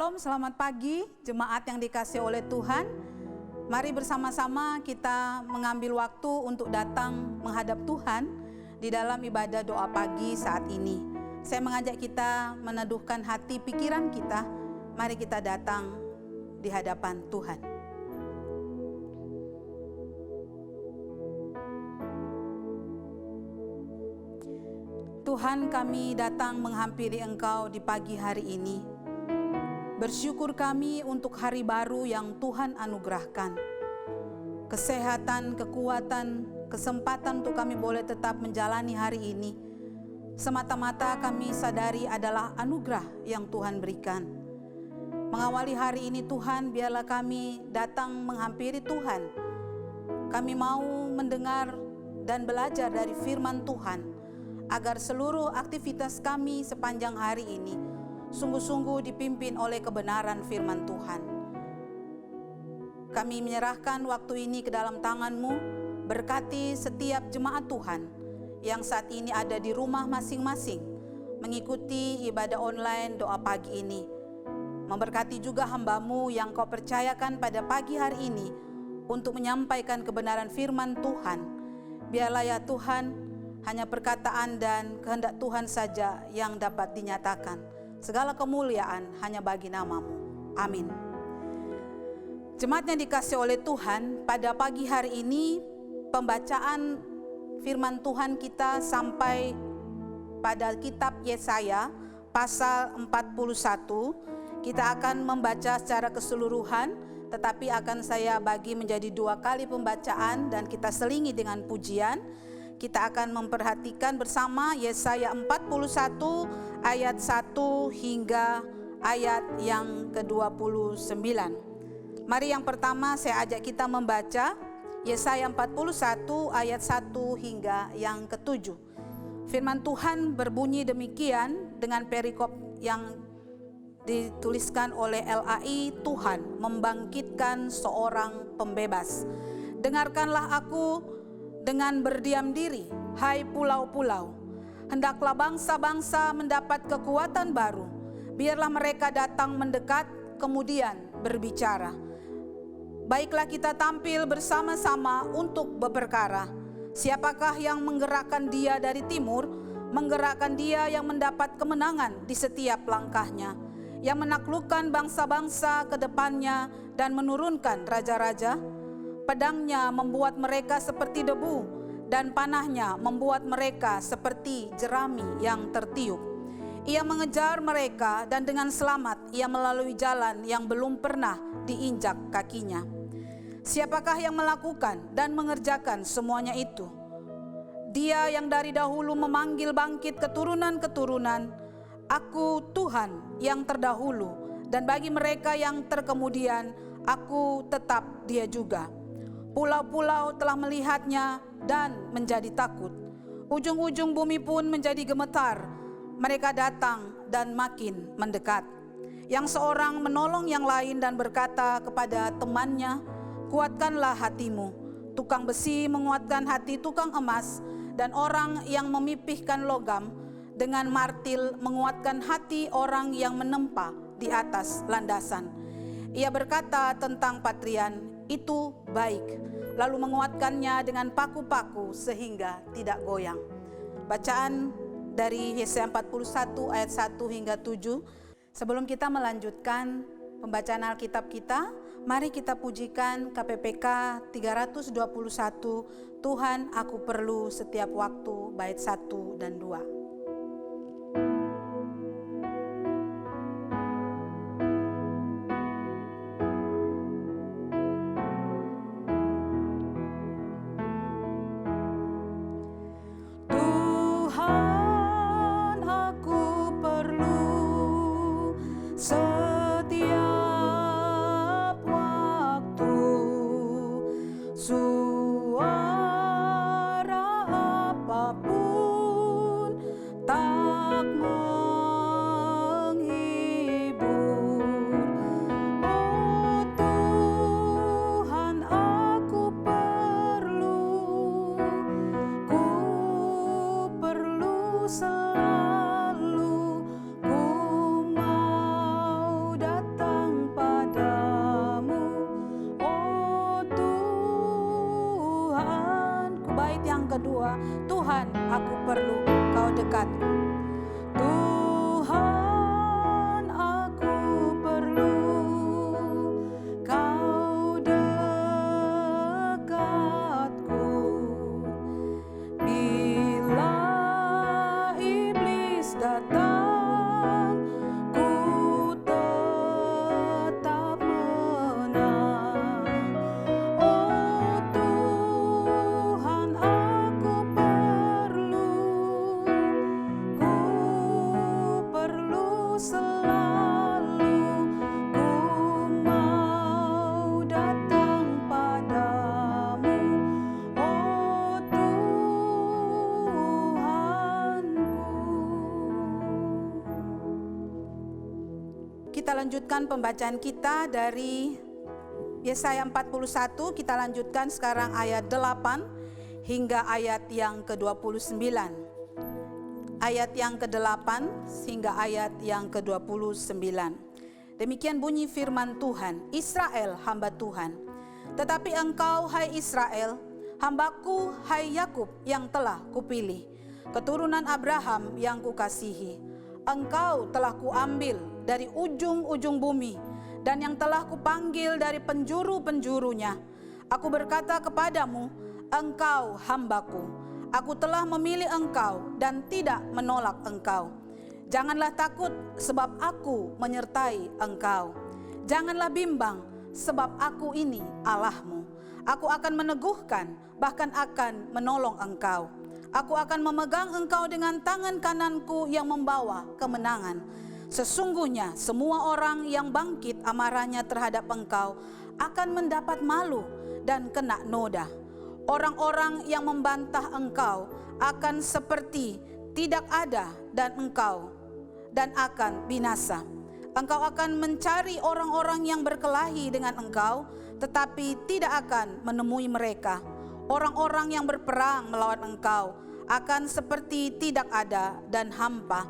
Shalom, selamat pagi jemaat yang dikasihi oleh Tuhan. Mari bersama-sama kita mengambil waktu untuk datang menghadap Tuhan di dalam ibadah doa pagi saat ini. Saya mengajak kita meneduhkan hati pikiran kita. Mari kita datang di hadapan Tuhan. Tuhan, kami datang menghampiri Engkau di pagi hari ini. Bersyukur kami untuk hari baru yang Tuhan anugerahkan. Kesehatan, kekuatan, kesempatan untuk kami boleh tetap menjalani hari ini. Semata-mata kami sadari adalah anugerah yang Tuhan berikan. Mengawali hari ini Tuhan, biarlah kami datang menghampiri Tuhan. Kami mau mendengar dan belajar dari firman Tuhan, agar seluruh aktivitas kami sepanjang hari ini sungguh-sungguh dipimpin oleh kebenaran firman Tuhan. Kami menyerahkan waktu ini ke dalam tangan-Mu, berkati setiap jemaat Tuhan yang saat ini ada di rumah masing-masing, mengikuti ibadah online doa pagi ini. Memberkati juga hamba-Mu yang Kau percayakan pada pagi hari ini untuk menyampaikan kebenaran firman Tuhan. Biarlah ya Tuhan, hanya perkataan dan kehendak Tuhan saja yang dapat dinyatakan. Segala kemuliaan hanya bagi nama-Mu. Amin. Jemaat yang dikasihi oleh Tuhan, pada pagi hari ini pembacaan firman Tuhan kita sampai pada kitab Yesaya pasal 41. Kita akan membaca secara keseluruhan, tetapi akan saya bagi menjadi 2 kali pembacaan dan kita selingi dengan pujian. Kita akan memperhatikan bersama Yesaya 41 ayat 1 hingga ayat yang ke-29. Mari yang pertama saya ajak kita membaca Yesaya 41 ayat 1 hingga yang ke-7. Firman Tuhan berbunyi demikian dengan perikop yang dituliskan oleh LAI. Tuhan membangkitkan seorang pembebas. Dengarkanlah aku dengan berdiam diri, hai pulau-pulau. Hendaklah bangsa-bangsa mendapat kekuatan baru. Biarlah mereka datang mendekat, kemudian berbicara. Baiklah kita tampil bersama-sama untuk berperkara. Siapakah yang menggerakkan dia dari timur, menggerakkan dia yang mendapat kemenangan di setiap langkahnya, yang menaklukkan bangsa-bangsa ke depannya dan menurunkan raja-raja? Pedangnya membuat mereka seperti debu, dan panahnya membuat mereka seperti jerami yang tertiup. Ia mengejar mereka dan dengan selamat ia melalui jalan yang belum pernah diinjak kakinya. Siapakah yang melakukan dan mengerjakan semuanya itu? Dia yang dari dahulu memanggil bangkit keturunan-keturunan, Aku Tuhan yang terdahulu, dan bagi mereka yang terkemudian, Aku tetap Dia juga. Pulau-pulau telah melihatnya dan menjadi takut. Ujung-ujung bumi pun menjadi gemetar. Mereka datang dan makin mendekat. Yang seorang menolong yang lain dan berkata kepada temannya, kuatkanlah hatimu. Tukang besi menguatkan hati tukang emas, dan orang yang memipihkan logam dengan martil menguatkan hati orang yang menempa di atas landasan. Ia berkata tentang patrian, itu baik, lalu menguatkannya dengan paku-paku sehingga tidak goyang. Bacaan dari Yesaya 41 ayat 1 hingga 7. Sebelum kita melanjutkan pembacaan Alkitab kita, mari kita pujikan KPPK 321, Tuhan aku perlu setiap waktu, bait 1 dan 2. Suara apapun Tuhan, aku perlu Kau dekatku. Tuhan, aku perlu Kau dekatku. Bila iblis datang, ku tetap menang. Oh Tuhan, aku perlu selalu, ku mau datang padamu, oh Tuhanku. Kita lanjutkan pembacaan kita dari Yesaya 41, kita lanjutkan sekarang ayat 8 hingga ayat yang ke-29. Ayat yang ke-8 hingga ayat yang ke-29. Demikian bunyi firman Tuhan, Israel hamba Tuhan. Tetapi engkau hai Israel, hambaku hai Yakub yang telah kupilih, keturunan Abraham yang kukasihi. Engkau telah kuambil dari ujung-ujung bumi, dan yang telah kupanggil dari penjuru-penjurunya. Aku berkata kepadamu, engkau hambaku. Aku telah memilih engkau dan tidak menolak engkau. Janganlah takut, sebab aku menyertai engkau. Janganlah bimbang, sebab aku ini Allahmu. Aku akan meneguhkan, bahkan akan menolong engkau. Aku akan memegang engkau dengan tangan kananku yang membawa kemenangan. Sesungguhnya semua orang yang bangkit amarahnya terhadap engkau akan mendapat malu dan kena noda. Orang-orang yang membantah engkau akan seperti tidak ada dan akan binasa. Engkau akan mencari orang-orang yang berkelahi dengan engkau, tetapi tidak akan menemui mereka. Orang-orang yang berperang melawan engkau akan seperti tidak ada dan hampa.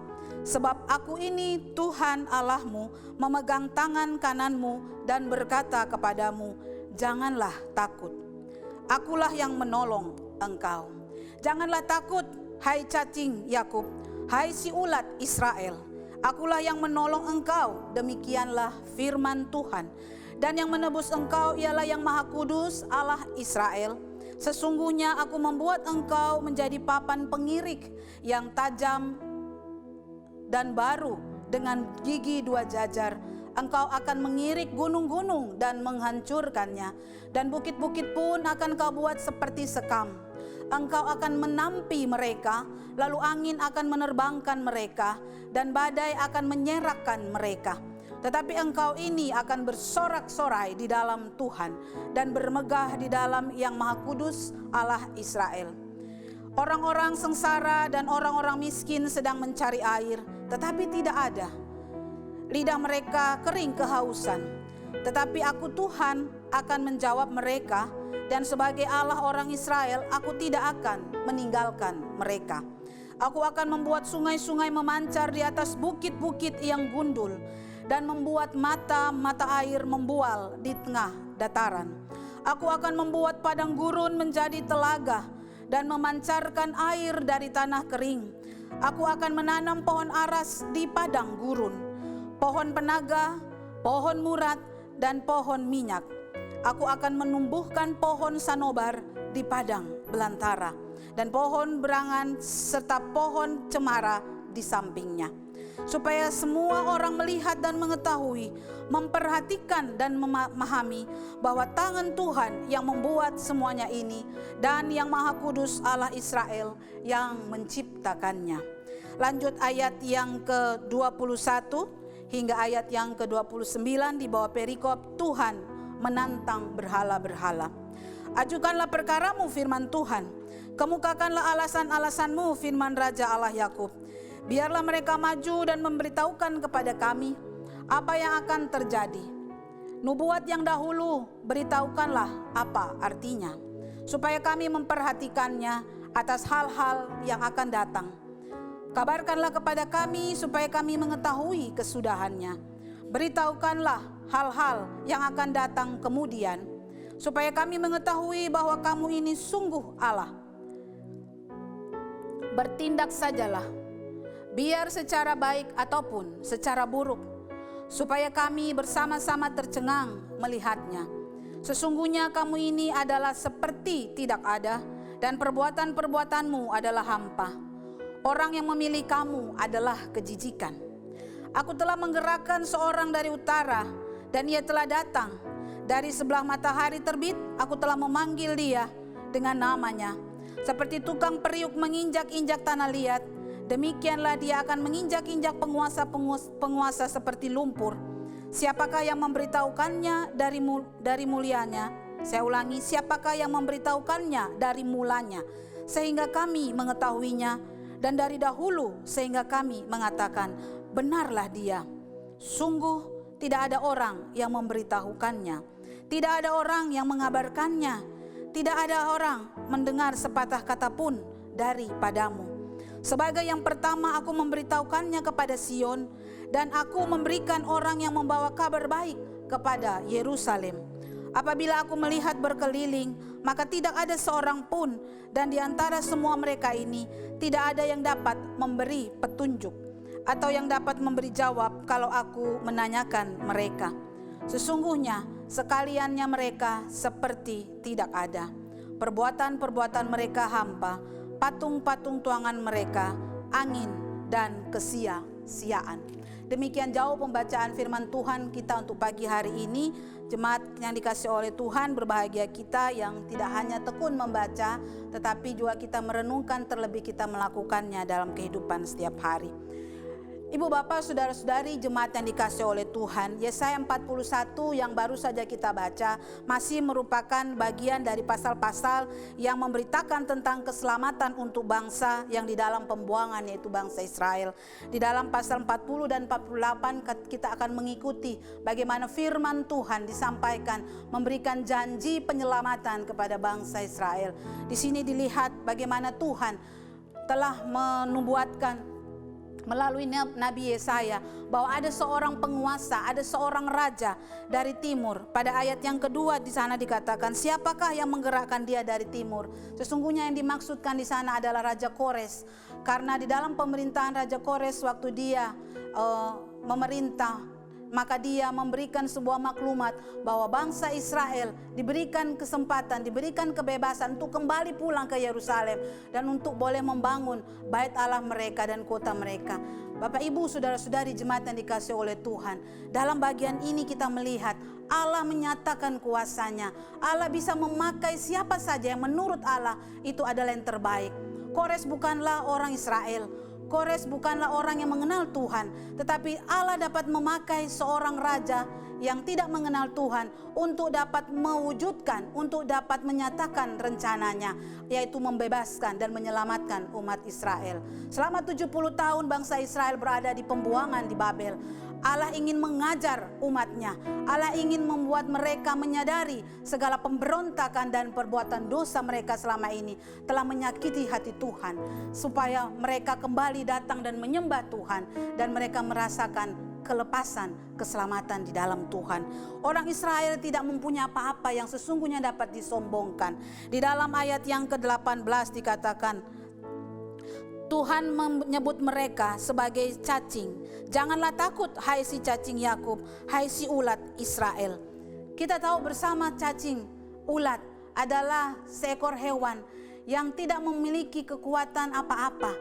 Sebab aku ini Tuhan Allahmu, memegang tangan kananmu dan berkata kepadamu, janganlah takut. Akulah yang menolong engkau. Janganlah takut, hai cacing Yakub, hai si ulat Israel. Akulah yang menolong engkau, demikianlah firman Tuhan. Dan yang menebus engkau ialah yang Maha Kudus, Allah Israel. Sesungguhnya aku membuat engkau menjadi papan pengirik yang tajam dan baru dengan gigi 2 jajar. Engkau akan mengirik gunung-gunung dan menghancurkannya, dan bukit-bukit pun akan kau buat seperti sekam. Engkau akan menampi mereka, lalu angin akan menerbangkan mereka, dan badai akan menyerakkan mereka. Tetapi engkau ini akan bersorak-sorai di dalam Tuhan, dan bermegah di dalam Yang Maha Kudus Allah Israel. Orang-orang sengsara dan orang-orang miskin sedang mencari air, tetapi tidak ada. Lidah mereka kering kehausan, tetapi aku Tuhan akan menjawab mereka, dan sebagai Allah orang Israel, aku tidak akan meninggalkan mereka. Aku akan membuat sungai-sungai memancar di atas bukit-bukit yang gundul, dan membuat mata-mata air membual di tengah dataran. Aku akan membuat padang gurun menjadi telaga, dan memancarkan air dari tanah kering. Aku akan menanam pohon aras di padang gurun, pohon penaga, pohon murat, dan pohon minyak. Aku akan menumbuhkan pohon sanobar di padang belantara, dan pohon berangan serta pohon cemara di sampingnya. Supaya semua orang melihat dan mengetahui, memperhatikan dan memahami bahwa tangan Tuhan yang membuat semuanya ini, dan Yang Maha Kudus Allah Israel yang menciptakannya. Lanjut ayat yang ke-21 hingga ayat yang ke-29 di bawah perikop, Tuhan menantang berhala-berhala. Ajukanlah perkaramu, firman Tuhan. Kemukakanlah alasan-alasanmu, firman Raja Allah Yakub. Biarlah mereka maju dan memberitahukan kepada kami apa yang akan terjadi. Nubuat yang dahulu beritahukanlah apa artinya, supaya kami memperhatikannya atas hal-hal yang akan datang. Kabarkanlah kepada kami supaya kami mengetahui kesudahannya. Beritahukanlah hal-hal yang akan datang kemudian, supaya kami mengetahui bahwa kamu ini sungguh Allah. bertindak sajalah, biar secara baik ataupun secara buruk, supaya kami bersama-sama tercengang melihatnya. Sesungguhnya kamu ini adalah seperti tidak ada, dan perbuatan-perbuatanmu adalah hampa. Orang yang memilih kamu adalah kejijikan. Aku telah menggerakkan seorang dari utara, dan ia telah datang. Dari sebelah matahari terbit, aku telah memanggil dia dengan namanya. Seperti tukang periuk menginjak-injak tanah liat, demikianlah dia akan menginjak-injak penguasa seperti lumpur. Siapakah yang memberitahukannya dari mulianya? Saya ulangi, siapakah yang memberitahukannya dari mulanya, sehingga kami mengetahuinya, dan dari dahulu sehingga kami mengatakan, benarlah dia. Sungguh tidak ada orang yang memberitahukannya, tidak ada orang yang mengabarkannya, tidak ada orang mendengar sepatah kata pun daripadamu. Sebagai yang pertama aku memberitahukannya kepada Sion, dan aku memberikan orang yang membawa kabar baik kepada Yerusalem. Apabila aku melihat berkeliling, maka tidak ada seorang pun, dan di antara semua mereka ini tidak ada yang dapat memberi petunjuk atau yang dapat memberi jawab kalau aku menanyakan mereka. Sesungguhnya sekaliannya mereka seperti tidak ada. Perbuatan-perbuatan mereka hampa, patung-patung tuangan mereka angin dan kesia-siaan. Demikian jauh pembacaan firman Tuhan kita untuk pagi hari ini. Jemaat yang dikasih oleh Tuhan, berbahagia kita yang tidak hanya tekun membaca, tetapi juga kita merenungkan, terlebih kita melakukannya dalam kehidupan setiap hari. Ibu bapak saudara-saudari jemaat yang dikasih oleh Tuhan, Yesaya 41 yang baru saja kita baca masih merupakan bagian dari pasal-pasal yang memberitakan tentang keselamatan untuk bangsa yang di dalam pembuangan, yaitu bangsa Israel. Di dalam pasal 40 dan 48 kita akan mengikuti bagaimana firman Tuhan disampaikan memberikan janji penyelamatan kepada bangsa Israel. Di sini dilihat bagaimana Tuhan telah menubuatkan melalui Nabi Yesaya bahwa ada seorang penguasa, ada seorang raja dari timur. Pada ayat yang kedua di sana dikatakan, siapakah yang menggerakkan dia dari timur? Sesungguhnya yang dimaksudkan di sana adalah Raja Kores. Karena di dalam pemerintahan Raja Kores waktu dia memerintah, maka dia memberikan sebuah maklumat bahwa bangsa Israel diberikan kesempatan, diberikan kebebasan untuk kembali pulang ke Yerusalem dan untuk boleh membangun bait Allah mereka dan kota mereka. Bapak Ibu saudara-saudari jemaat yang dikasih oleh Tuhan, dalam bagian ini kita melihat Allah menyatakan kuasanya. Allah bisa memakai siapa saja yang menurut Allah itu adalah yang terbaik. Kores bukanlah orang Israel, Kores bukanlah orang yang mengenal Tuhan, tetapi Allah dapat memakai seorang raja yang tidak mengenal Tuhan untuk dapat mewujudkan, untuk dapat menyatakan rencananya, yaitu membebaskan dan menyelamatkan umat Israel. Selama 70 tahun bangsa Israel berada di pembuangan di Babel. Allah ingin mengajar umatnya. Allah ingin membuat mereka menyadari segala pemberontakan dan perbuatan dosa mereka selama ini telah menyakiti hati Tuhan, supaya mereka kembali datang dan menyembah Tuhan dan mereka merasakan kelepasan, keselamatan di dalam Tuhan. Orang Israel tidak mempunyai apa-apa yang sesungguhnya dapat disombongkan. Di dalam ayat yang ke-18 dikatakan, Tuhan menyebut mereka sebagai cacing. Janganlah takut, hai si cacing Yakub, hai si ulat Israel. Kita tahu bersama cacing ulat adalah seekor hewan yang tidak memiliki kekuatan apa-apa.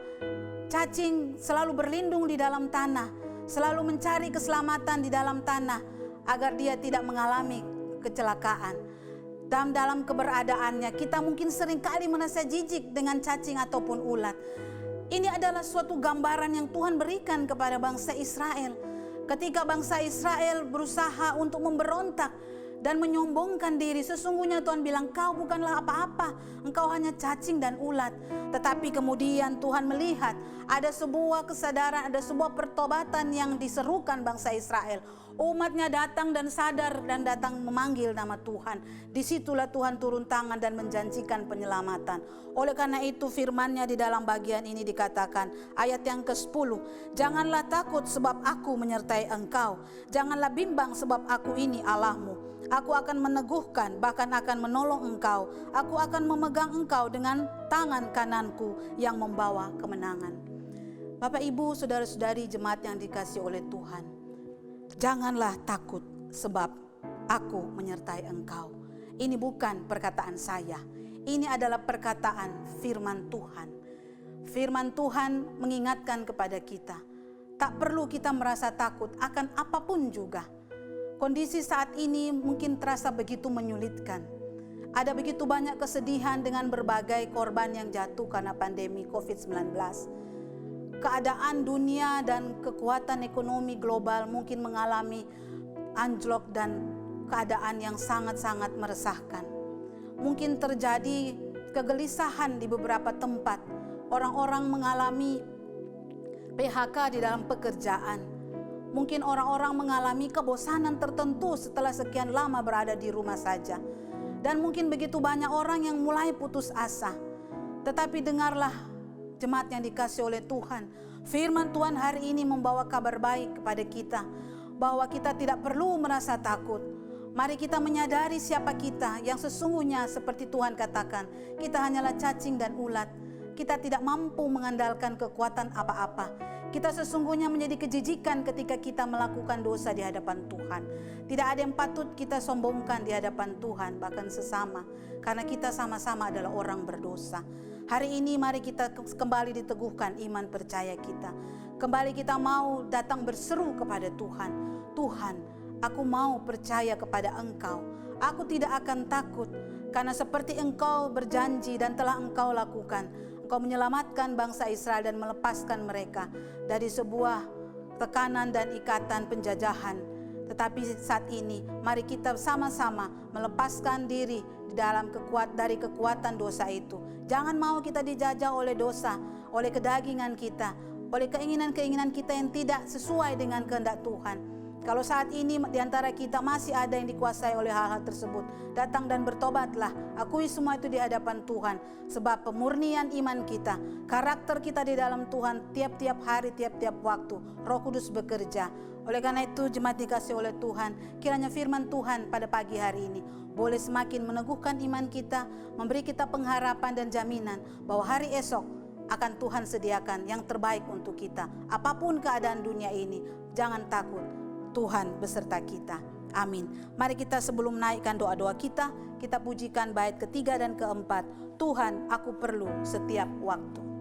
Cacing selalu berlindung di dalam tanah, selalu mencari keselamatan di dalam tanah agar dia tidak mengalami kecelakaan. Dalam keberadaannya kita mungkin seringkali merasa jijik dengan cacing ataupun ulat. Ini adalah suatu gambaran yang Tuhan berikan kepada bangsa Israel. Ketika bangsa Israel berusaha untuk memberontak dan menyombongkan diri, sesungguhnya Tuhan bilang, kau bukanlah apa-apa, engkau hanya cacing dan ulat. Tetapi kemudian Tuhan melihat ada sebuah kesadaran, ada sebuah pertobatan yang diserukan bangsa Israel. Umatnya datang dan sadar dan datang memanggil nama Tuhan. Disitulah Tuhan turun tangan dan menjanjikan penyelamatan. Oleh karena itu firman-Nya di dalam bagian ini dikatakan, ayat yang ke-10, janganlah takut sebab aku menyertai engkau, janganlah bimbang sebab aku ini Allahmu. Aku akan meneguhkan, bahkan akan menolong engkau. Aku akan memegang engkau dengan tangan kananku yang membawa kemenangan. Bapak, Ibu, saudara-saudari jemaat yang dikasihi oleh Tuhan, janganlah takut sebab aku menyertai engkau. Ini bukan perkataan saya, ini adalah perkataan firman Tuhan. Firman Tuhan mengingatkan kepada kita, tak perlu kita merasa takut akan apapun juga. Kondisi saat ini mungkin terasa begitu menyulitkan. Ada begitu banyak kesedihan dengan berbagai korban yang jatuh karena pandemi COVID-19. Keadaan dunia dan kekuatan ekonomi global mungkin mengalami anjlok dan keadaan yang sangat-sangat meresahkan. Mungkin terjadi kegelisahan di beberapa tempat. Orang-orang mengalami PHK di dalam pekerjaan. Mungkin orang-orang mengalami kebosanan tertentu setelah sekian lama berada di rumah saja. Dan mungkin begitu banyak orang yang mulai putus asa. Tetapi dengarlah jemaat yang dikasihi oleh Tuhan. Firman Tuhan hari ini membawa kabar baik kepada kita. Bahwa kita tidak perlu merasa takut. Mari kita menyadari siapa kita yang sesungguhnya seperti Tuhan katakan. Kita hanyalah cacing dan ulat. Kita tidak mampu mengandalkan kekuatan apa-apa. Kita sesungguhnya menjadi kejijikan ketika kita melakukan dosa di hadapan Tuhan. Tidak ada yang patut kita sombongkan di hadapan Tuhan, bahkan sesama. Karena kita sama-sama adalah orang berdosa. Hari ini mari kita kembali diteguhkan iman percaya kita. Kembali kita mau datang berseru kepada Tuhan. Tuhan, aku mau percaya kepada Engkau. Aku tidak akan takut, karena seperti Engkau berjanji dan telah Engkau lakukan. Engkau menyelamatkan bangsa Israel dan melepaskan mereka dari sebuah tekanan dan ikatan penjajahan. Tetapi saat ini mari kita sama-sama melepaskan diri dari kekuatan dosa itu. Jangan mau kita dijajah oleh dosa, oleh kedagingan kita, oleh keinginan-keinginan kita yang tidak sesuai dengan kehendak Tuhan. Kalau saat ini di antara kita masih ada yang dikuasai oleh hal-hal tersebut, datang dan bertobatlah. Akui semua itu di hadapan Tuhan. Sebab pemurnian iman kita, karakter kita di dalam Tuhan tiap-tiap hari, tiap-tiap waktu, Roh Kudus bekerja. Oleh karena itu jemaat dikasihi oleh Tuhan, kiranya firman Tuhan pada pagi hari ini boleh semakin meneguhkan iman kita, memberi kita pengharapan dan jaminan bahwa hari esok akan Tuhan sediakan yang terbaik untuk kita. Apapun keadaan dunia ini, jangan takut. Tuhan beserta kita. Amin. Mari kita sebelum menaikkan doa-doa kita pujikan bait ketiga dan keempat. Tuhan, aku perlu setiap waktu.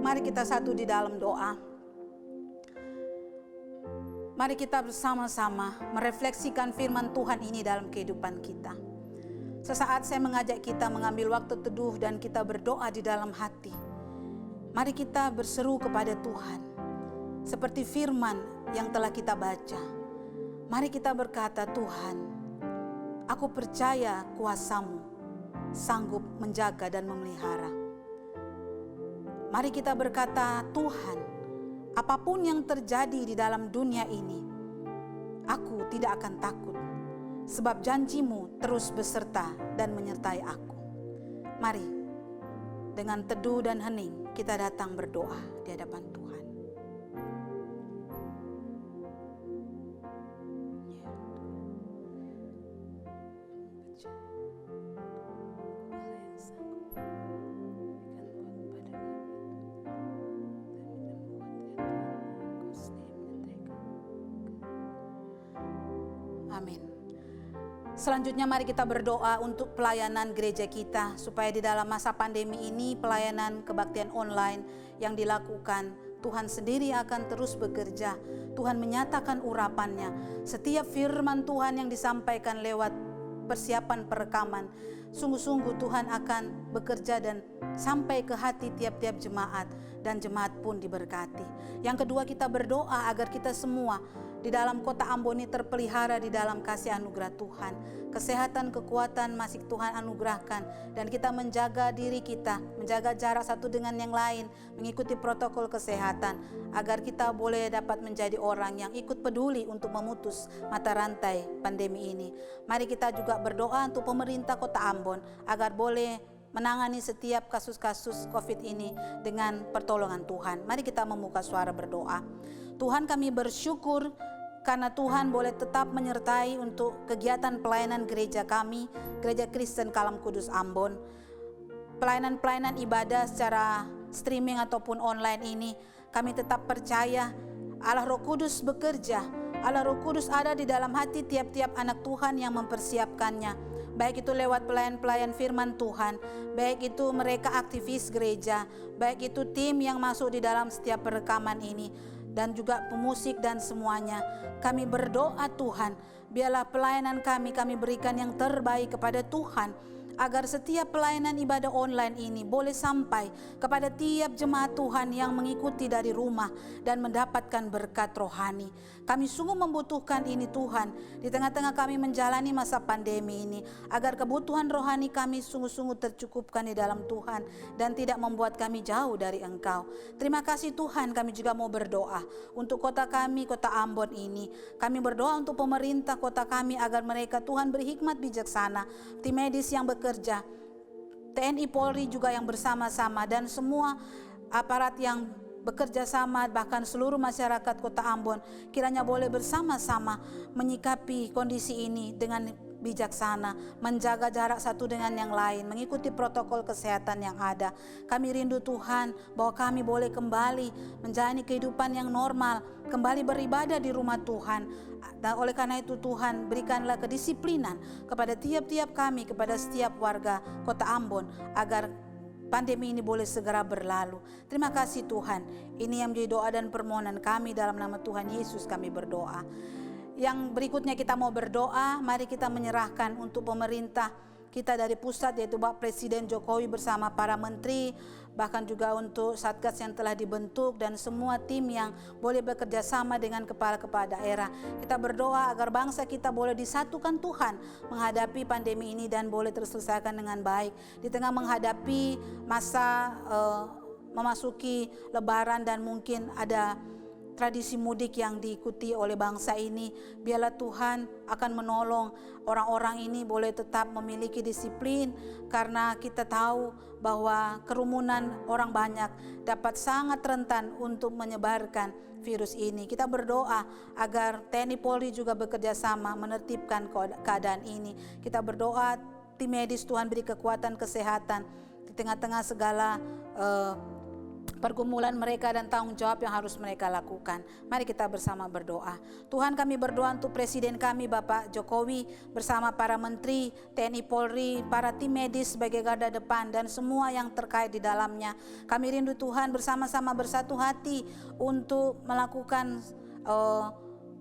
Mari kita satu di dalam doa. Mari kita bersama-sama merefleksikan firman Tuhan ini dalam kehidupan kita. Sesaat saya mengajak kita mengambil waktu teduh dan kita berdoa di dalam hati. Mari kita berseru kepada Tuhan. Seperti firman yang telah kita baca. Mari kita berkata, Tuhan, Aku percaya kuasa-Mu sanggup menjaga dan memelihara. Mari kita berkata, Tuhan, apapun yang terjadi di dalam dunia ini, aku tidak akan takut, sebab janji-Mu terus beserta dan menyertai aku. Mari, dengan teduh dan hening, kita datang berdoa di hadapan Tuhan. Amin. Selanjutnya mari kita berdoa untuk pelayanan gereja kita, supaya di dalam masa pandemi ini pelayanan kebaktian online yang dilakukan, Tuhan sendiri akan terus bekerja. Tuhan menyatakan urapannya. Setiap firman Tuhan yang disampaikan lewat persiapan perekaman, sungguh-sungguh Tuhan akan bekerja dan sampai ke hati tiap-tiap jemaat, dan jemaat pun diberkati. Yang kedua, kita berdoa agar kita semua di dalam kota Ambon ini terpelihara di dalam kasih anugerah Tuhan. Kesehatan, kekuatan masih Tuhan anugerahkan, dan kita menjaga diri kita, menjaga jarak satu dengan yang lain, mengikuti protokol kesehatan, agar kita boleh dapat menjadi orang yang ikut peduli untuk memutus mata rantai pandemi ini. Mari kita juga berdoa untuk pemerintah kota Ambon agar boleh menangani setiap kasus-kasus COVID ini dengan pertolongan Tuhan. Mari kita membuka suara berdoa. Tuhan, kami bersyukur karena Tuhan boleh tetap menyertai untuk kegiatan pelayanan gereja kami, Gereja Kristen Kalam Kudus Ambon. Pelayanan-pelayanan ibadah secara streaming ataupun online ini, kami tetap percaya Allah Roh Kudus bekerja. Allah Roh Kudus ada di dalam hati tiap-tiap anak Tuhan yang mempersiapkannya. Baik itu lewat pelayan-pelayan firman Tuhan, baik itu mereka aktivis gereja, baik itu tim yang masuk di dalam setiap perekaman ini, dan juga pemusik dan semuanya. Kami berdoa Tuhan, biarlah pelayanan kami berikan yang terbaik kepada Tuhan, agar setiap pelayanan ibadah online ini boleh sampai kepada tiap jemaat Tuhan yang mengikuti dari rumah dan mendapatkan berkat rohani. Kami sungguh membutuhkan ini Tuhan, di tengah-tengah kami menjalani masa pandemi ini, agar kebutuhan rohani kami sungguh-sungguh tercukupkan di dalam Tuhan dan tidak membuat kami jauh dari Engkau. Terima kasih Tuhan. Kami juga mau berdoa untuk kota kami, kota Ambon ini. Kami berdoa untuk pemerintah kota kami agar mereka Tuhan beri hikmat bijaksana, tim medis yang bekerja, TNI Polri juga yang bersama-sama, dan semua aparat yang bekerja sama, bahkan seluruh masyarakat kota Ambon, kiranya boleh bersama-sama menyikapi kondisi ini dengan bijaksana, menjaga jarak satu dengan yang lain, mengikuti protokol kesehatan yang ada. Kami rindu Tuhan bahwa kami boleh kembali menjalani kehidupan yang normal, kembali beribadah di rumah Tuhan. Dan oleh karena itu Tuhan, berikanlah kedisiplinan kepada tiap-tiap kami, kepada setiap warga kota Ambon, agar pandemi ini boleh segera berlalu. Terima kasih Tuhan. Ini yang menjadi doa dan permohonan kami, dalam nama Tuhan Yesus kami berdoa. Yang berikutnya kita mau berdoa, mari kita menyerahkan untuk pemerintah kita dari pusat, yaitu Bapak Presiden Jokowi bersama para menteri, bahkan juga untuk Satgas yang telah dibentuk dan semua tim yang boleh bekerja sama dengan kepala-kepala daerah. Kita berdoa agar bangsa kita boleh disatukan Tuhan menghadapi pandemi ini dan boleh terselesaikan dengan baik. Di tengah menghadapi masa memasuki Lebaran dan mungkin ada tradisi mudik yang diikuti oleh bangsa ini, biarlah Tuhan akan menolong orang-orang ini boleh tetap memiliki disiplin, karena kita tahu bahwa kerumunan orang banyak dapat sangat rentan untuk menyebarkan virus ini. Kita berdoa agar TNI Polri juga bekerja sama menertibkan keadaan ini. Kita berdoa tim medis Tuhan beri kekuatan kesehatan di tengah-tengah segala pergumulan mereka dan tanggung jawab yang harus mereka lakukan. Mari kita bersama berdoa. Tuhan, kami berdoa untuk Presiden kami Bapak Jokowi bersama para menteri, TNI Polri, para tim medis sebagai garda depan dan semua yang terkait di dalamnya. Kami rindu Tuhan bersama-sama bersatu hati untuk melakukan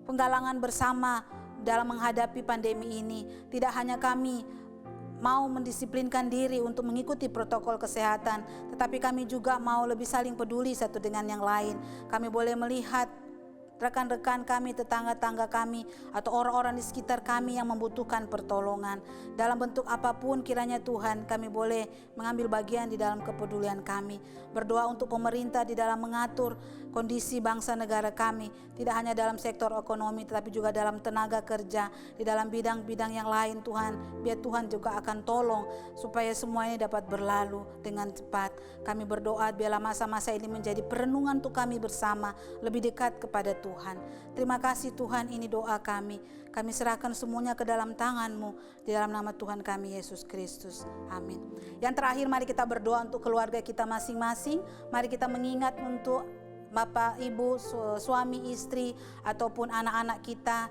penggalangan bersama dalam menghadapi pandemi ini. Tidak hanya kami mau mendisiplinkan diri untuk mengikuti protokol kesehatan, tetapi kami juga mau lebih saling peduli satu dengan yang lain. Kami boleh melihat rekan-rekan kami, tetangga-tangga kami, atau orang-orang di sekitar kami yang membutuhkan pertolongan. Dalam bentuk apapun kiranya Tuhan kami boleh mengambil bagian di dalam kepedulian kami. Berdoa untuk pemerintah di dalam mengatur kondisi bangsa negara kami, tidak hanya dalam sektor ekonomi tetapi juga dalam tenaga kerja, di dalam bidang-bidang yang lain Tuhan. Biar Tuhan juga akan tolong supaya semua ini dapat berlalu dengan cepat. Kami berdoa biarlah masa-masa ini menjadi perenungan untuk kami bersama, lebih dekat kepada Tuhan. Terima kasih Tuhan, ini doa kami. Kami serahkan semuanya ke dalam tangan-Mu, di dalam nama Tuhan kami Yesus Kristus. Amin. Yang terakhir, mari kita berdoa untuk keluarga kita masing-masing. Mari kita mengingat untuk Bapak, Ibu, suami, istri, ataupun anak-anak kita,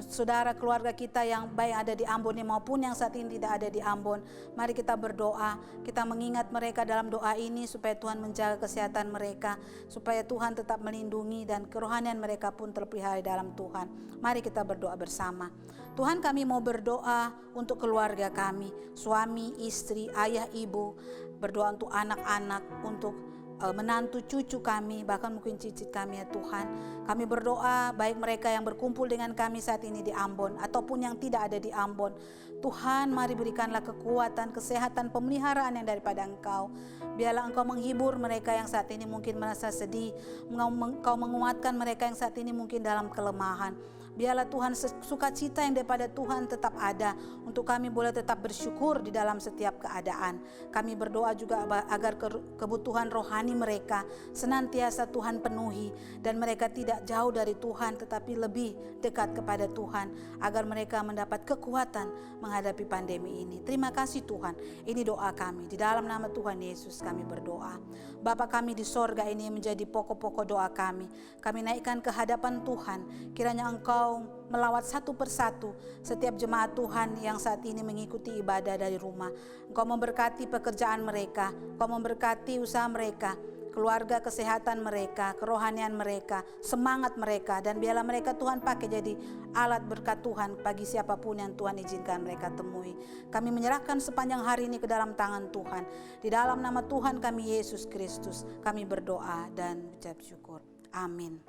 saudara keluarga kita yang baik ada di Ambon maupun yang saat ini tidak ada di Ambon. Mari kita berdoa, kita mengingat mereka dalam doa ini supaya Tuhan menjaga kesehatan mereka, supaya Tuhan tetap melindungi dan kerohanian mereka pun terpelihara dalam Tuhan. Mari kita berdoa bersama. Tuhan, kami mau berdoa untuk keluarga kami, suami, istri, ayah, ibu, berdoa untuk anak-anak, untuk menantu cucu kami, bahkan mungkin cicit kami ya Tuhan. Kami berdoa baik mereka yang berkumpul dengan kami saat ini di Ambon ataupun yang tidak ada di Ambon. Tuhan, mari berikanlah kekuatan, kesehatan, pemeliharaan yang daripada Engkau. Biarlah Engkau menghibur mereka yang saat ini mungkin merasa sedih. Engkau menguatkan mereka yang saat ini mungkin dalam kelemahan. Biarlah Tuhan, sukacita yang daripada Tuhan tetap ada untuk kami boleh tetap bersyukur di dalam setiap keadaan. Kami berdoa juga agar kebutuhan rohani mereka senantiasa Tuhan penuhi dan mereka tidak jauh dari Tuhan tetapi lebih dekat kepada Tuhan agar mereka mendapat kekuatan menghadapi pandemi ini. Terima kasih Tuhan. Ini doa kami. Di dalam nama Tuhan Yesus kami berdoa. Bapa kami di sorga, ini menjadi pokok-pokok doa kami. Kami naikkan ke hadapan Tuhan. Kiranya Engkau melawat satu persatu setiap jemaat Tuhan yang saat ini mengikuti ibadah dari rumah. Engkau memberkati pekerjaan mereka, Engkau memberkati usaha mereka, keluarga, kesehatan mereka, kerohanian mereka, semangat mereka, dan biarlah mereka Tuhan pakai jadi alat berkat Tuhan bagi siapapun yang Tuhan izinkan mereka temui. Kami menyerahkan sepanjang hari ini ke dalam tangan Tuhan. Di dalam nama Tuhan kami Yesus Kristus kami berdoa dan ucap syukur. Amin.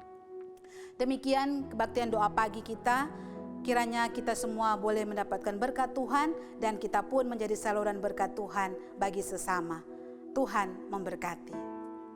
Demikian kebaktian doa pagi kita. Kiranya kita semua boleh mendapatkan berkat Tuhan dan kita pun menjadi saluran berkat Tuhan bagi sesama. Tuhan memberkati.